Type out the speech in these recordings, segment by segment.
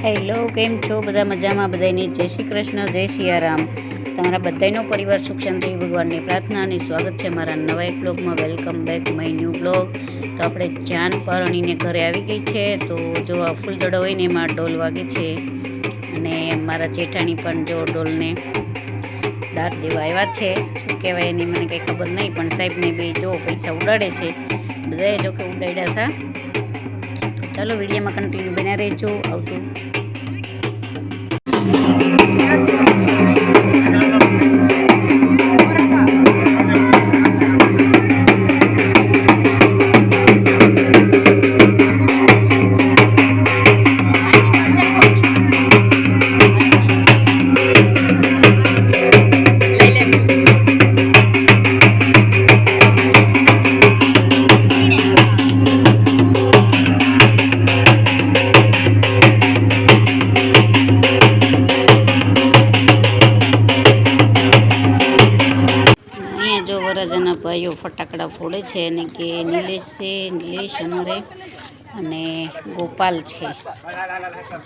Hello, કેમ છો? બધા મજામાં? બધાને જય શ્રી કૃષ્ણ, જય સિયારામ. તમારા બધાનો પરિવાર સુખ શાંતિ ભગવાનની પ્રાર્થના અને સ્વાગત છે મારા નવા એક બ્લોગમાં. Welcome back my new blog. તો આપણે જાન પરણીને ઘરે આવી ગઈ છે. તો જો આ ફૂલદડો હોય ને એમાં ડોલ વાગે છે અને મારા જેઠાણી પણ જો ડોલને દાંત દેવા આવ્યા છે. શું કહેવાય એની મને કંઈ ખબર નહીં, પણ સાહેબને બે જો પૈસા ઉડાડે છે. બધાએ જો કે ઉડાડ્યા હતા. તો ચાલો વિડીયોમાં કન્ટિન્યુ બન્યા રહેજો. આવજો. વરરાજાના ભાઈઓ ફટાકડા ફોડે છે અને કે નિલેશ છે, નિલેશ અમારે અને ગોપાલ છે.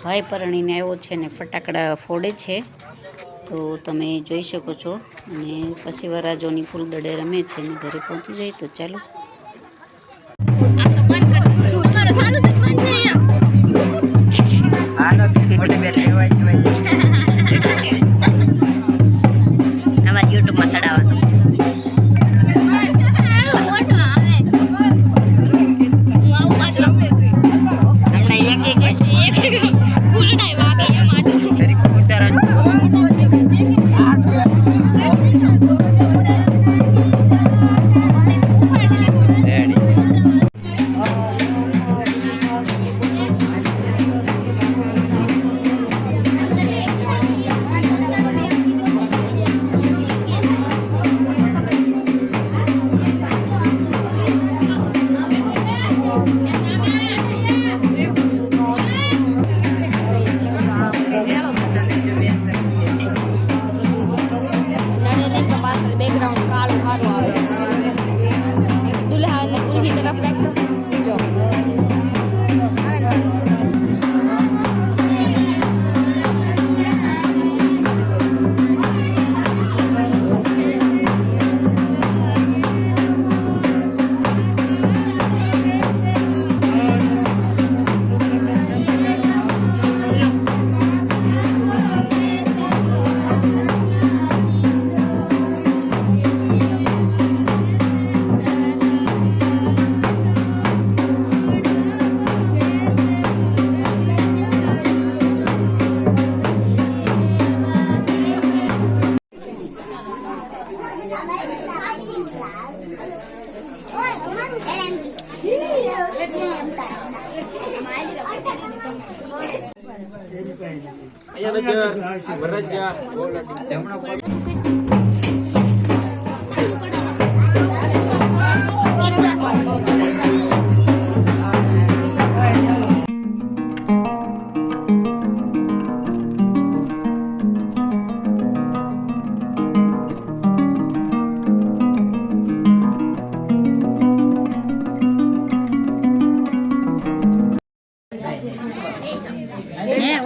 ભાઈ પરણીને આવ્યો છે ને ફટાકડા ફોડે છે. તો તમે જોઈ શકો છો. અને પછી વરરાજોની ફૂલદડે રમે છે ને ઘરે પહોંચી જાય. તો ચાલો. યુટ્યુબમાં ચડાવવાનું બેકગ્રાઉન્ડ કાળું સારું આવે છે. દુલ્હા અને દુલ્હી તરફ રાખતો જો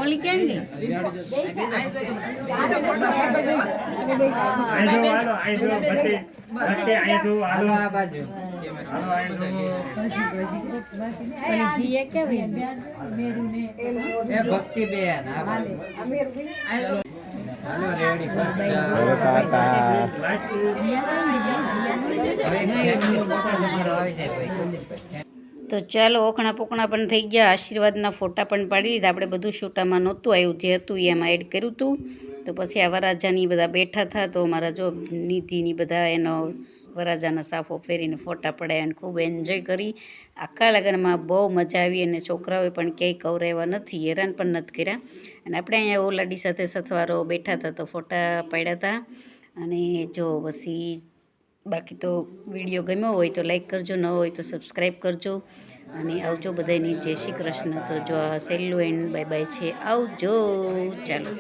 ઓલી ક્યાં ગઈ? તો ચાલો, ઓખણા પોકણા પણ થઈ ગયા. આશીર્વાદના ફોટા પણ પાડી લીધા. આપણે બધું શૂટામાં નહોતું આવ્યું, જે હતું એ એમાં એડ કર્યું હતું. તો પછી આ વરરાજાની બધા બેઠા હતા. તો મારા જો નિધિની બધા એનો વરરાજાના સાફો ફેરીને ફોટા પડાયા અને ખૂબ એન્જોય કરી. આખા લગ્નમાં બહુ મજા આવી અને છોકરાઓએ પણ ક્યાંય કવરાવ્યા નથી, હેરાન પણ નથી કર્યા. અને આપણે અહીંયા ઓલાડી સાથે સથવારો બેઠા હતા તો ફોટા પાડ્યા હતા. અને જો પછી બાકી તો વિડીયો ગમ્યો હોય તો લાઈક કરજો, ન હોય તો સબસ્ક્રાઈબ કરજો. અને આવજો બધાની જય શ્રી કૃષ્ણ. તો જો આ સેલ્લુ એન્ડ બાય બાય છે. આવજો. ચાલો.